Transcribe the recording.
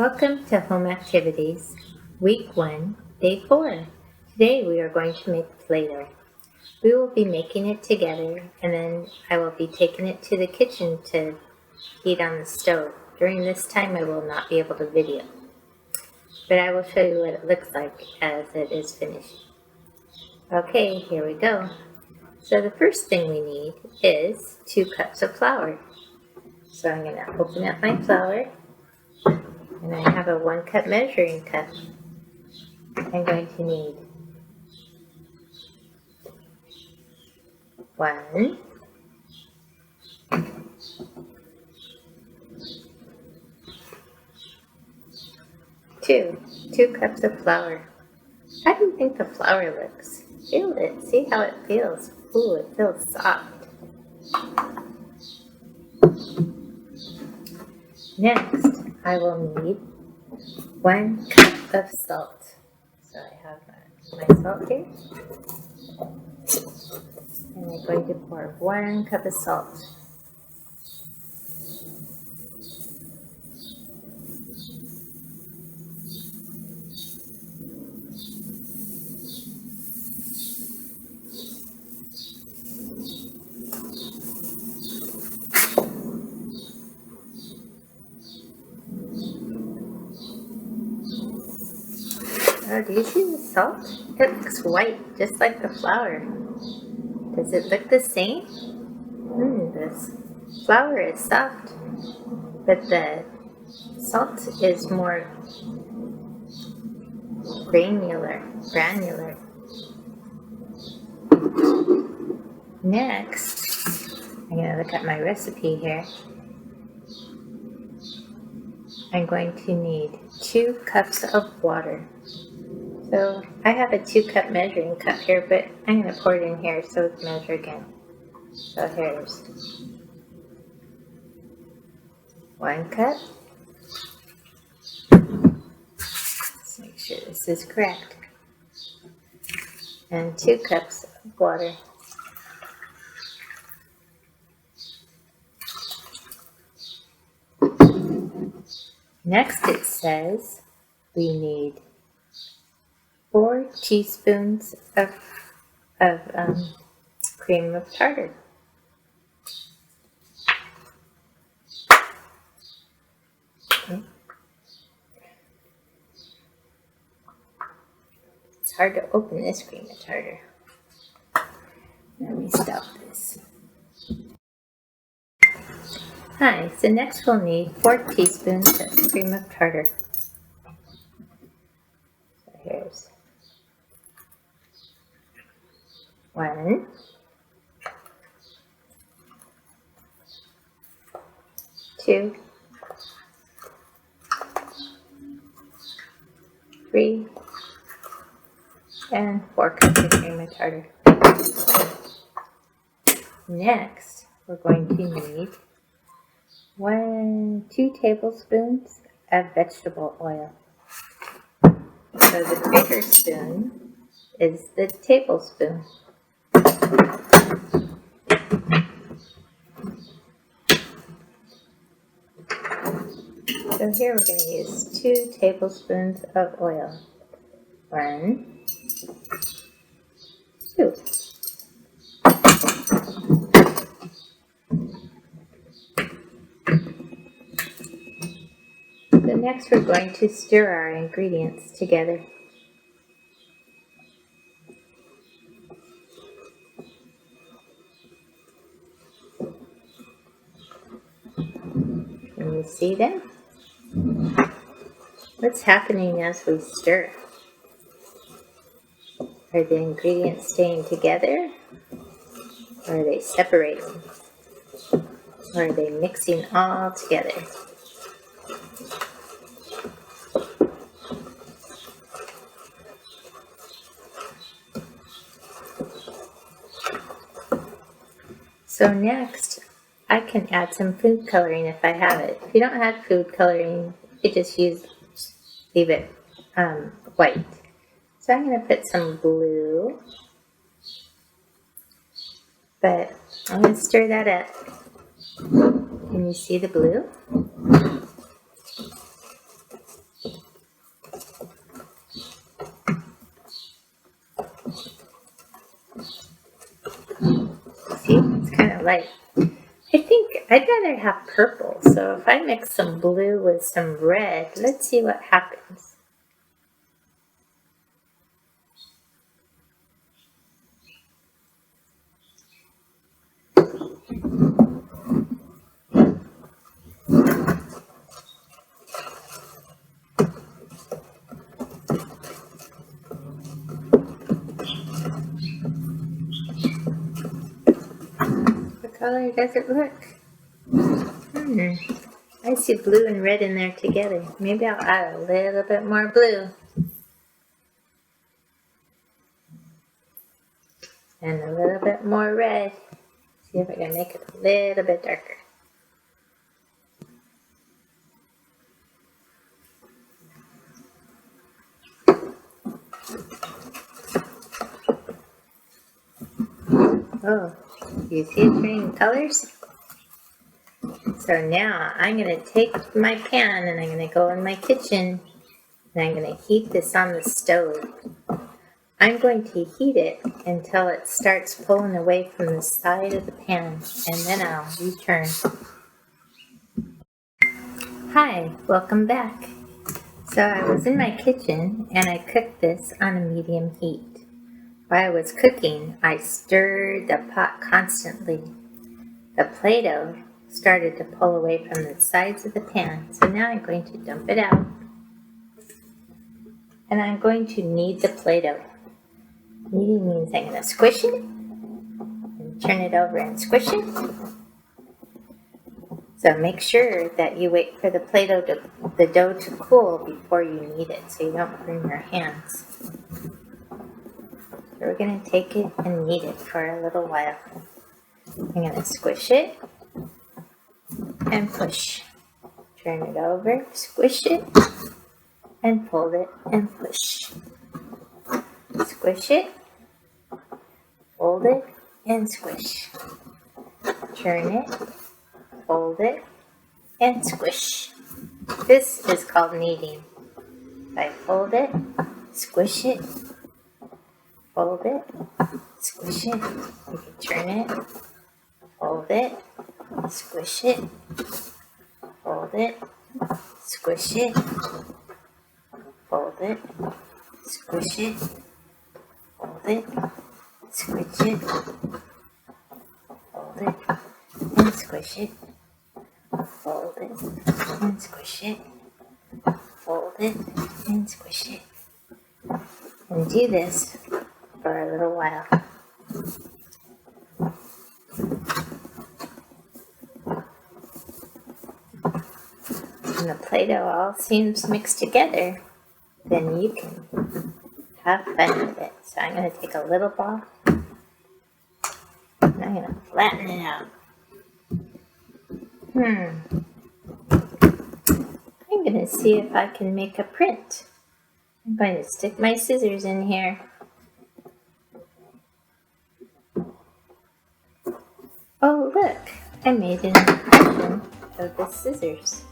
Welcome to Home Activities, Week 1, Day 4. Today we are going to make Play-Doh. We will be making it together and then I will be taking it to the kitchen to heat on the stove. During this time I will not be able to video, but I will show you what it looks like as it is finished. Okay, here we go. So the first thing we need is 2 cups of flour. So I'm going to open up my flour. And I have a 1 cup measuring cup. I'm going to need 1, 2 cups of flour. How do you think the flour looks? Feel it. See how it feels. Ooh, it feels soft. Next, I will need 1 cup of salt. So I have my salt here. And I'm going to pour 1 cup of salt. Oh, do you see the salt? It looks white, just like the flour. Does it look the same? This flour is soft, but the salt is more granular. Next, I'm going to look at my recipe here. I'm going to need 2 cups of water. So I have a 2 cup measuring cup here, but I'm going to pour it in here so it's measure again. So here's 1 cup. Let's make sure this is correct. And 2 cups of water. Next it says we need 4 teaspoons of cream of tartar. Okay. It's hard to open this cream of tartar. Let me stop this. Hi, so next we'll need 4 teaspoons of cream of tartar. So here's 1, 2, 3, and 4 cups of cream of tartar. Next, we're going to need 2 tablespoons of vegetable oil. So the bigger spoon is the tablespoon. So here we're going to use 2 tablespoons of oil. 1, 2. So next we're going to stir our ingredients together. Can you see that? What's happening as we stir? Are the ingredients staying together? Or are they separating? Or are they mixing all together? So next, I can add some food coloring if I have it. If you don't have food coloring, you just leave it white. So I'm going to put some blue, but I'm going to stir that up. Can you see the blue? light. I think I'd rather have purple, so if I mix some blue with some red, let's see what happens. What color does it look? I see blue and red in there together. Maybe I'll add a little bit more blue. And a little bit more red. See if I can make it a little bit darker. Oh, you see it turning colors? So now I'm going to take my pan and I'm going to go in my kitchen and I'm going to heat this on the stove. I'm going to heat it until it starts pulling away from the side of the pan, and then I'll return. Hi, welcome back. So I was in my kitchen and I cooked this on a medium heat. While I was cooking, I stirred the pot constantly. The Play-Doh started to pull away from the sides of the pan, so now I'm going to dump it out. And I'm going to knead the Play-Doh. Kneading means I'm going to squish it, and turn it over and squish it. So make sure that you wait for the the dough to cool before you knead it, so you don't burn your hands. So we're going to take it and knead it for a little while. I'm going to squish it and push. Turn it over, squish it, and fold it and push. Squish it, fold it, and squish. Turn it, fold it, and squish. This is called kneading. I fold it, squish it, fold it, squish it. You can turn it, fold it, squish it, fold it, squish it, fold it, squish it, fold it, squish it, fold it, and squish it, fold it, and squish it, fold it, and squish it. And do this for a little while. When the Play-Doh all seems mixed together, then you can have fun with it. So I'm going to take a little ball and I'm going to flatten it out. I'm going to see if I can make a print. I'm going to stick my scissors in here. Oh, look, I made an impression of the scissors.